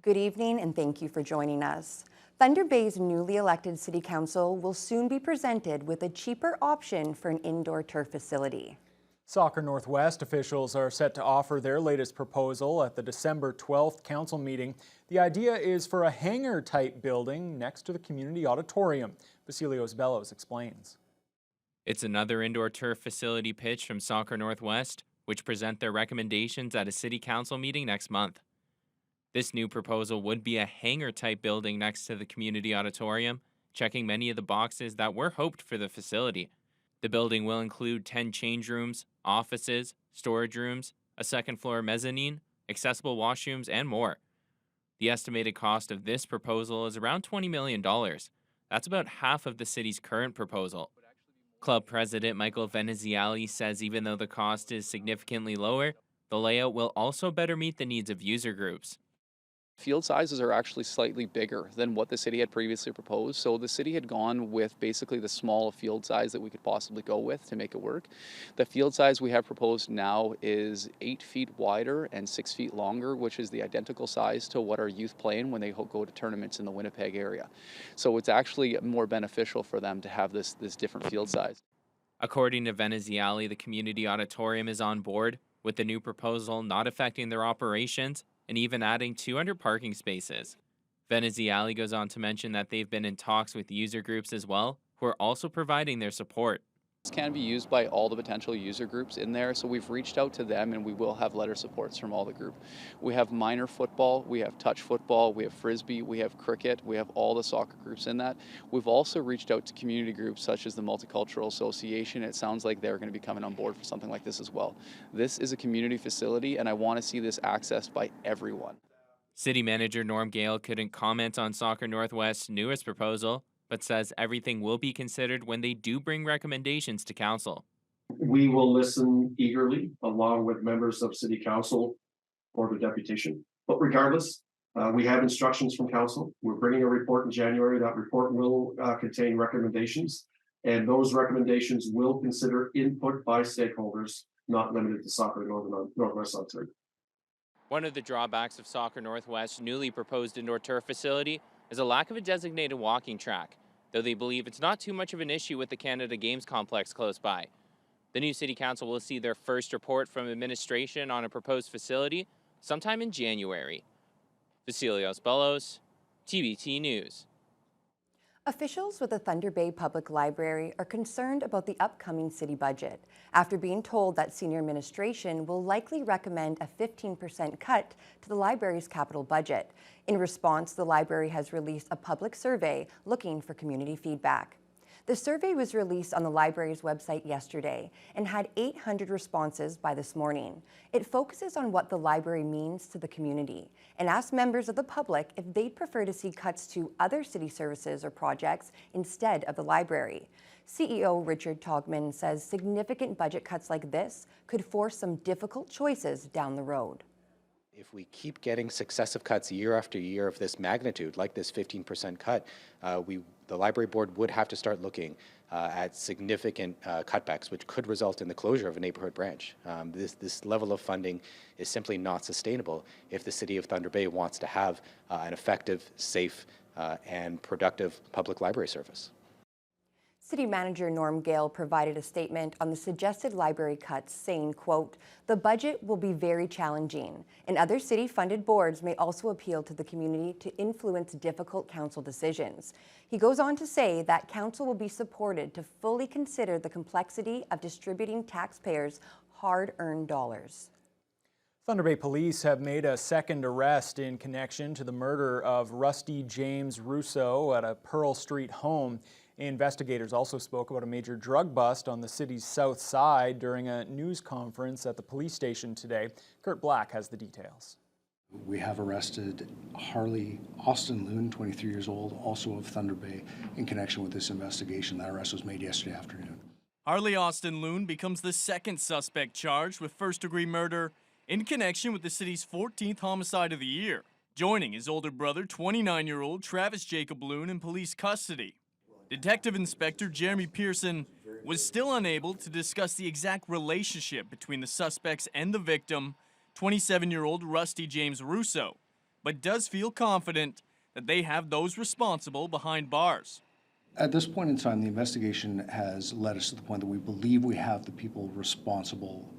Good evening and thank you for joining us. Thunder Bay's newly elected City Council will soon be presented with a cheaper option for an indoor turf facility. Soccer Northwest officials are set to offer their latest proposal at the December 12th council meeting. The idea is for a hangar-type building next to the community auditorium. Vasilios Bellows explains. It's another indoor turf facility pitch from Soccer Northwest, which present their recommendations at a city council meeting next month. This new proposal would be a hangar-type building next to the community auditorium, checking many of the boxes that were hoped for the facility. The building will include 10 change rooms, offices, storage rooms, a second-floor mezzanine, accessible washrooms, and more. The estimated cost of this proposal is around $20 million. That's about half of the city's current proposal. Club president Michael Veneziali says even though the cost is significantly lower, the layout will also better meet the needs of user groups. Field sizes are actually slightly bigger than what the city had previously proposed. So the city had gone with basically the small field size that we could possibly go with to make it work. The field size we have proposed now is 8 feet wider and 6 feet longer, which is the identical size to what our youth play in when they go to tournaments in the Winnipeg area. So it's actually more beneficial for them to have this different field size. According to Veneziali, the community auditorium is on board, with the new proposal not affecting their operations and even adding 200 parking spaces. Veneziali goes on to mention that they've been in talks with user groups as well, who are also providing their support. This can be used by all the potential user groups in there, so we've reached out to them and we will have letter supports from all the group. We have minor football, we have touch football, we have frisbee, we have cricket, we have all the soccer groups in that. We've also reached out to community groups such as the Multicultural Association. It sounds like they're going to be coming on board for something like this as well. This is a community facility and I want to see this accessed by everyone. City Manager Norm Gale couldn't comment on Soccer Northwest's newest proposal, but says everything will be considered when they do bring recommendations to council. We will listen eagerly along with members of City Council for the deputation. But regardless, we have instructions from council. We're bringing a report in January. That report will contain recommendations, and those recommendations will consider input by stakeholders, not limited to Soccer Northwest Ontario. One of the drawbacks of Soccer Northwest's newly proposed indoor turf facility is a lack of a designated walking track, though they believe it's not too much of an issue with the Canada Games complex close by. The new City Council will see their first report from administration on a proposed facility sometime in January. Vasilios Bellows, TBT News. Officials with the Thunder Bay Public Library are concerned about the upcoming city budget after being told that senior administration will likely recommend a 15% cut to the library's capital budget. In response, the library has released a public survey looking for community feedback. The survey was released on the library's website yesterday and had 800 responses by this morning. It focuses on what the library means to the community and asks members of the public if they'd prefer to see cuts to other city services or projects instead of the library. CEO Richard Togman says significant budget cuts like this could force some difficult choices down the road. If we keep getting successive cuts year after year of this magnitude, like this 15% cut, the library board would have to start looking at significant cutbacks, which could result in the closure of a neighborhood branch. This level of funding is simply not sustainable if the City of Thunder Bay wants to have an effective, safe, and productive public library service. City Manager Norm Gale provided a statement on the suggested library cuts saying, quote, "The budget will be very challenging, and other city-funded boards may also appeal to the community to influence difficult council decisions." He goes on to say that council will be supported to fully consider the complexity of distributing taxpayers' hard-earned dollars. Thunder Bay Police have made a second arrest in connection to the murder of Rusty James Russo at a Pearl Street home. Investigators also spoke about a major drug bust on the city's south side during a news conference at the police station today. Kurt Black has the details. We have arrested Harley Austin Loon, 23 years old, also of Thunder Bay, in connection with this investigation. That arrest was made yesterday afternoon. Harley Austin Loon becomes the second suspect charged with first-degree murder in connection with the city's 14th homicide of the year, joining his older brother, 29-year-old Travis Jacob Loon, in police custody. Detective Inspector Jeremy Pearson was still unable to discuss the exact relationship between the suspects and the victim, 27-year-old Rusty James Russo, but does feel confident that they have those responsible behind bars. At this point in time, the investigation has led us to the point that we believe we have the people responsible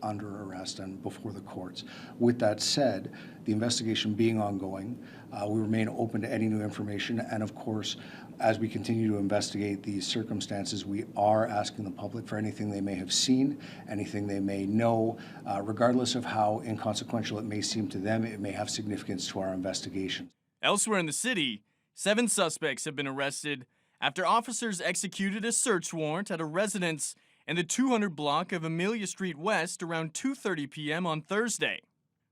under arrest and before the courts. With that said, the investigation being ongoing, we remain open to any new information. And of course, as we continue to investigate these circumstances, we are asking the public for anything they may have seen, anything they may know, regardless of how inconsequential it may seem to them. It may have significance to our investigation. Elsewhere in the city, 7 suspects have been arrested after officers executed a search warrant at a residence in the 200 block of Amelia Street West around 2:30 p.m. on Thursday,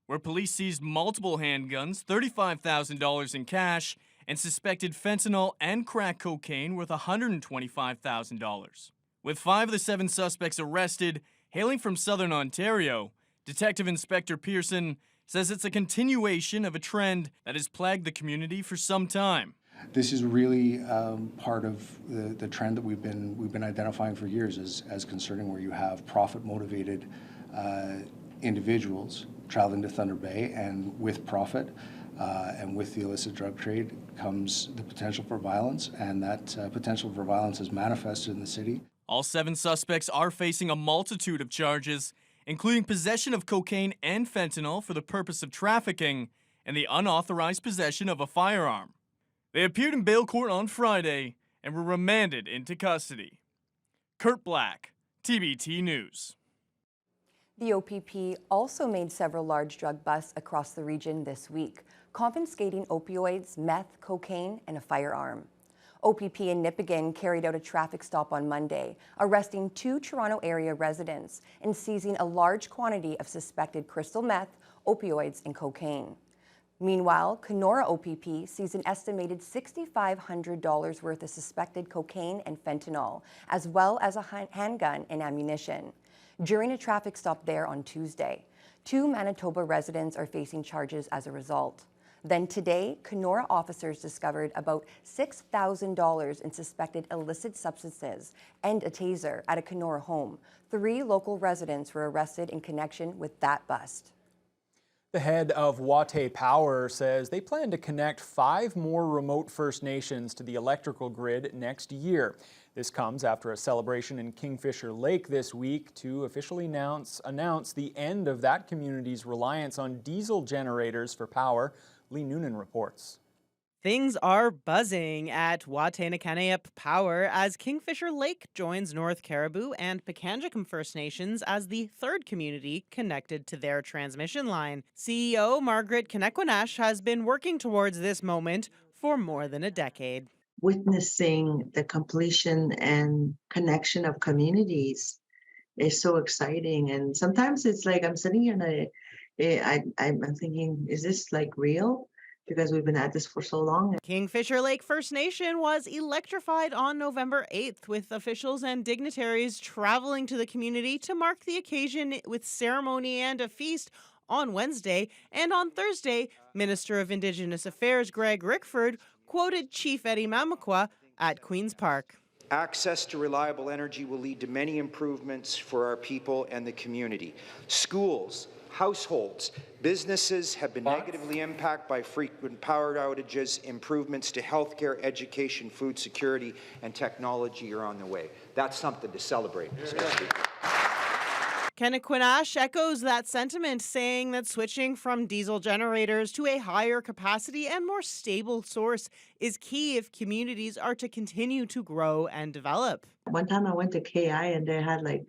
where police seized multiple handguns, $35,000 in cash, and suspected fentanyl and crack cocaine worth $125,000. With 5 of the 7 suspects arrested, hailing from southern Ontario, Detective Inspector Pearson says it's a continuation of a trend that has plagued the community for some time. This is really part of the trend that we've been identifying for years as concerning where you have profit-motivated individuals traveling to Thunder Bay, and with profit and with the illicit drug trade comes the potential for violence, and that potential for violence is manifested in the city. All 7 suspects are facing a multitude of charges, including possession of cocaine and fentanyl for the purpose of trafficking and the unauthorized possession of a firearm. They appeared in bail court on Friday and were remanded into custody. Kurt Black, TBT News. The OPP also made several large drug busts across the region this week, confiscating opioids, meth, cocaine, and a firearm. OPP in Nipigon carried out a traffic stop on Monday, arresting 2 Toronto area residents and seizing a large quantity of suspected crystal meth, opioids, and cocaine. Meanwhile, Kenora OPP seized an estimated $6,500 worth of suspected cocaine and fentanyl, as well as a handgun and ammunition. During a traffic stop there on Tuesday, 2 Manitoba residents are facing charges as a result. Then today, Kenora officers discovered about $6,000 in suspected illicit substances and a taser at a Kenora home. 3 local residents were arrested in connection with that bust. The head of Watay Power says they plan to connect 5 more remote First Nations to the electrical grid next year. This comes after a celebration in Kingfisher Lake this week to officially announce the end of that community's reliance on diesel generators for power. Lee Noonan reports. Things are buzzing at Wataynikaneyap Power as Kingfisher Lake joins North Caribou and Pikangikum First Nations as the 3rd community connected to their transmission line. CEO Margaret Kenequanash has been working towards this moment for more than a decade. Witnessing the completion and connection of communities is so exciting, and sometimes it's like I'm sitting here and I'm thinking, is this like real? Because we've been at this for so long. Kingfisher Lake First Nation was electrified on November 8th, with officials and dignitaries traveling to the community to mark the occasion with ceremony and a feast on Wednesday. And on Thursday, Minister of Indigenous Affairs Greg Rickford quoted Chief Eddie Mamakwa at Queen's Park. Access to reliable energy will lead to many improvements for our people and the community. Schools, households, businesses have been negatively impacted by frequent power outages. Improvements to healthcare, education, food security, and technology are on the way. That's something to celebrate, Mr. Speaker. Kenequanash echoes that sentiment, saying that switching from diesel generators to a higher capacity and more stable source is key if communities are to continue to grow and develop. One time I went to KI and they had like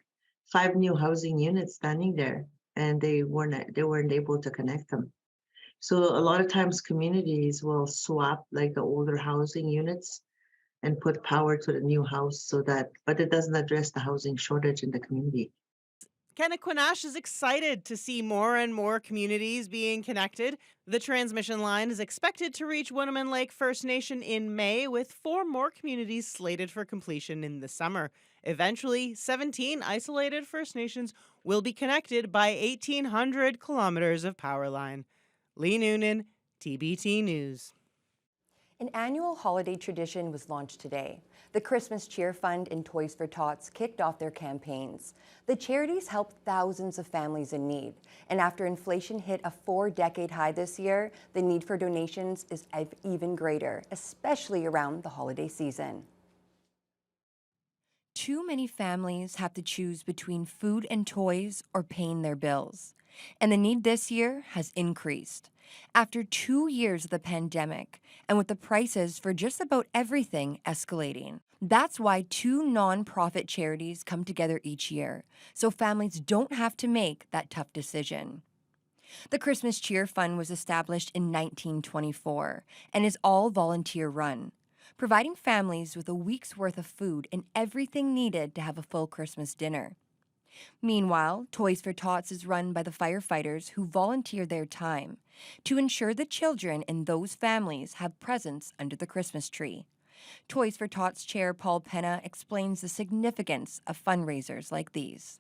5 new housing units standing there, and they weren't able to connect them. So a lot of times communities will swap like the older housing units and put power to the new house but it doesn't address the housing shortage in the community. Kenequanash is excited to see more and more communities being connected. The transmission line is expected to reach Winneman Lake First Nation in May, with 4 more communities slated for completion in the summer. Eventually, 17 isolated First Nations will be connected by 1,800 kilometers of power line. Lee Noonan, TBT News. An annual holiday tradition was launched today. The Christmas Cheer Fund and Toys for Tots kicked off their campaigns. The charities helped thousands of families in need, and after inflation hit a 4-decade high this year, the need for donations is even greater, especially around the holiday season. Too many families have to choose between food and toys or paying their bills, and the need this year has increased. After 2 years of the pandemic, and with the prices for just about everything escalating. That's why 2 nonprofit charities come together each year, so families don't have to make that tough decision. The Christmas Cheer Fund was established in 1924 and is all volunteer run, providing families with a week's worth of food and everything needed to have a full Christmas dinner. Meanwhile, Toys for Tots is run by the firefighters who volunteer their time to ensure the children in those families have presents under the Christmas tree. Toys for Tots Chair Paul Penna explains the significance of fundraisers like these.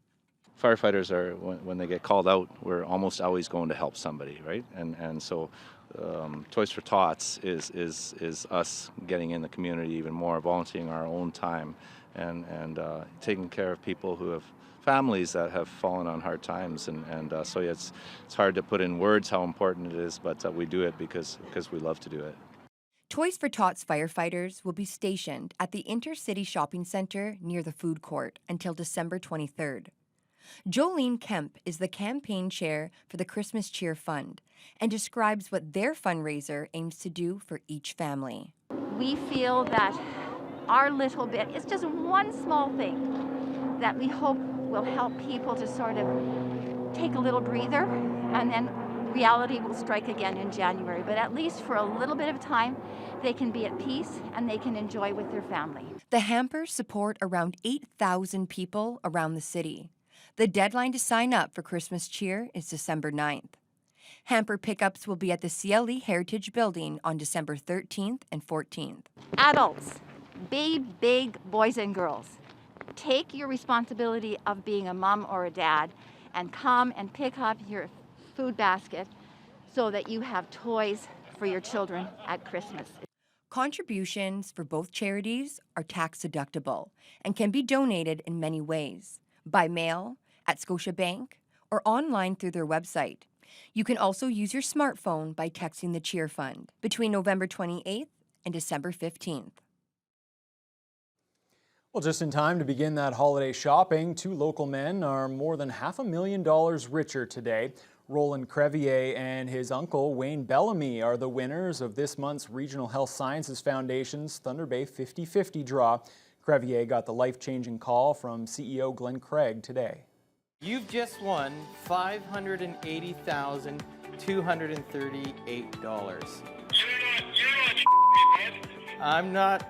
Firefighters are, when they get called out, we're almost always going to help somebody, right? And so Toys for Tots is us getting in the community even more, volunteering our own time and taking care of people who have families that have fallen on hard times, and so yeah, it's hard to put in words how important it is, but we do it because we love to do it. Toys for Tots firefighters will be stationed at the Intercity Shopping Center near the food court until December 23rd. Jolene Kemp is the campaign chair for the Christmas Cheer Fund and describes what their fundraiser aims to do for each family. We feel that our little bit is just one small thing that we hope will help people to sort of take a little breather, and then reality will strike again in January. But at least for a little bit of time, they can be at peace and they can enjoy with their family. The hampers support around 8,000 people around the city. The deadline to sign up for Christmas Cheer is December 9th. Hamper pickups will be at the CLE Heritage Building on December 13th and 14th. Adults, be big boys and girls. Take your responsibility of being a mom or a dad and come and pick up your food basket so that you have toys for your children at Christmas. Contributions for both charities are tax deductible and can be donated in many ways, by mail, at Scotiabank, or online through their website. You can also use your smartphone by texting the Cheer Fund between November 28th and December 15th. Well, just in time to begin that holiday shopping, 2 local men are more than $500,000 richer today. Roland Crevier and his uncle Wayne Bellamy are the winners of this month's Regional Health Sciences Foundation's Thunder Bay 50/50 draw. Crevier got the life-changing call from CEO Glenn Craig today. You've just won $580,238. I'm not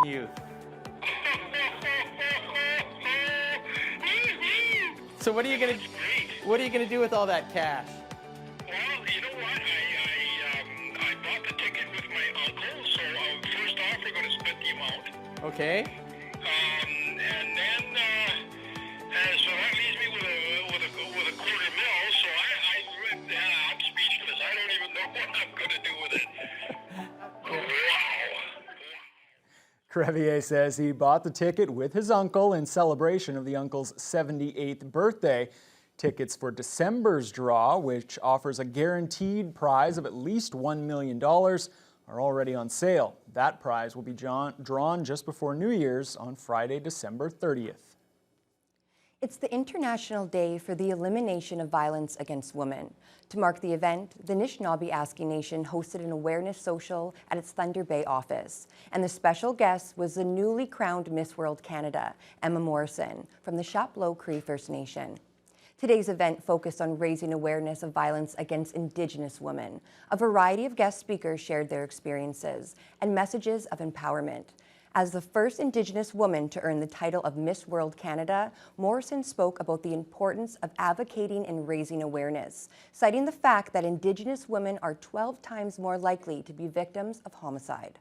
you. So what are you gonna do with all that cash? Well, you know what? I bought the ticket with my uncle, so first off we're going to split the amount. Okay. And then so that leaves me with a $250,000. So I'm speechless. I don't even know what I'm going to do with it. Wow. Crevier says he bought the ticket with his uncle in celebration of the uncle's 78th birthday. Tickets for December's draw, which offers a guaranteed prize of at least $1 million, are already on sale. That prize will be drawn just before New Year's on Friday, December 30th. It's the International Day for the Elimination of Violence Against Women. To mark the event, the Anishinaabe Aski Nation hosted an awareness social at its Thunder Bay office. And the special guest was the newly crowned Miss World Canada, Emma Morrison, from the Chapleau Cree First Nation. Today's event focused on raising awareness of violence against Indigenous women. A variety of guest speakers shared their experiences and messages of empowerment. As the first Indigenous woman to earn the title of Miss World Canada, Morrison spoke about the importance of advocating and raising awareness, citing the fact that Indigenous women are 12 times more likely to be victims of homicide.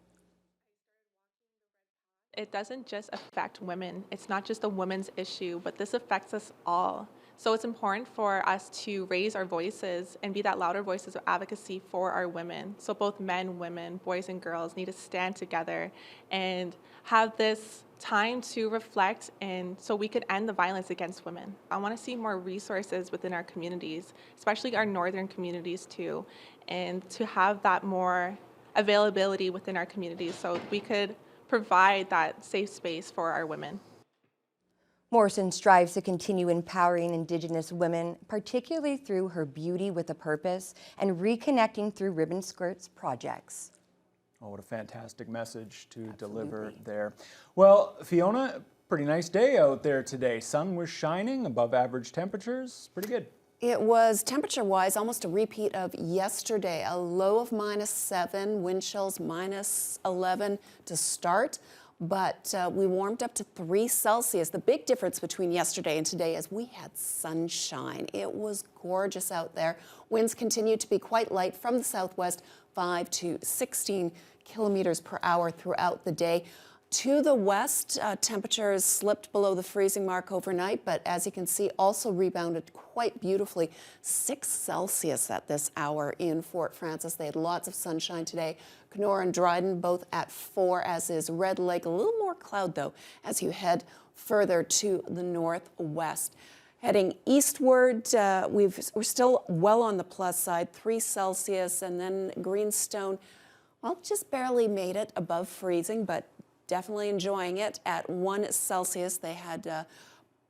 It doesn't just affect women. It's not just a women's issue, but this affects us all. So it's important for us to raise our voices and be that louder voices of advocacy for our women. So both men, women, boys and girls need to stand together and have this time to reflect, and so we could end the violence against women. I want to see more resources within our communities, especially our northern communities too, and to have that more availability within our communities so we could provide that safe space for our women. Morrison strives to continue empowering Indigenous women, particularly through her Beauty with a Purpose and Reconnecting Through Ribbon Skirts projects. Oh, what a fantastic message to deliver there. Well, Fiona, pretty nice day out there today. Sun was shining, above average temperatures, pretty good. It was temperature-wise almost a repeat of yesterday, a low of -7, wind chills -11 to start. But we warmed up to 3 Celsius. The big difference between yesterday and today is we had sunshine. It was gorgeous out there. Winds continued to be quite light from the southwest, 5 to 16 kilometers per hour throughout the day. To the west, temperatures slipped below the freezing mark overnight, but as you can see, also rebounded quite beautifully. 6 Celsius at this hour in Fort Frances. They had lots of sunshine today. Kenora and Dryden both at 4, as is Red Lake. A little more cloud, though, as you head further to the northwest. Heading eastward, we're still well on the plus side, 3 Celsius, and then Greenstone, well, just barely made it above freezing, but definitely enjoying it at 1 Celsius. They had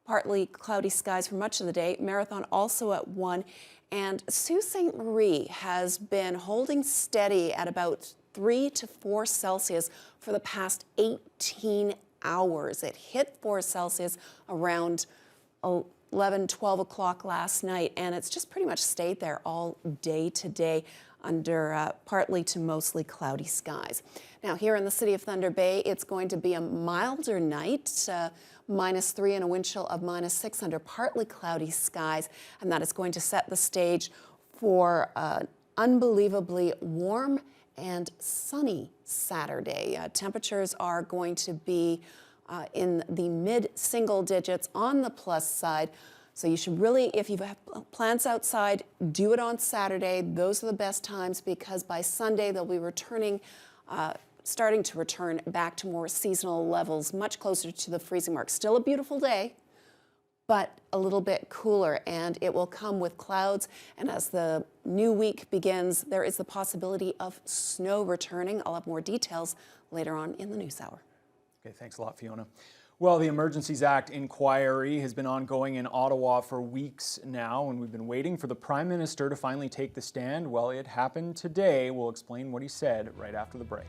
partly cloudy skies for much of the day. Marathon also at 1. And Sault Ste. Marie has been holding steady at about 3 to 4 Celsius for the past 18 hours. It hit 4 Celsius around 11, 12 o'clock last night, and it's just pretty much stayed there all day today under partly to mostly cloudy skies. Now, here in the city of Thunder Bay, it's going to be a milder night, -3 and a wind chill of -6 under partly cloudy skies, and that is going to set the stage for unbelievably warm and sunny Saturday. Temperatures are going to be in the mid-single digits on the plus side. So you should really, if you have plans outside, do it on Saturday. Those are the best times because by Sunday they'll be returning, starting to return back to more seasonal levels, much closer to the freezing mark. Still a beautiful day, but a little bit cooler, and it will come with clouds. And as the new week begins, there is the possibility of snow returning. I'll have more details later on in the news hour. Okay, thanks a lot, Fiona. Well, the Emergencies Act inquiry has been ongoing in Ottawa for weeks now, and we've been waiting for the Prime Minister to finally take the stand. Well, it happened today. We'll explain what he said right after the break.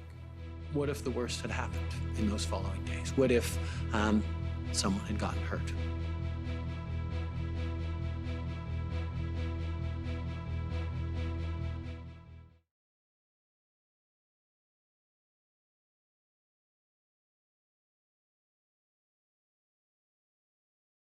What if the worst had happened in those following days? What if someone had gotten hurt?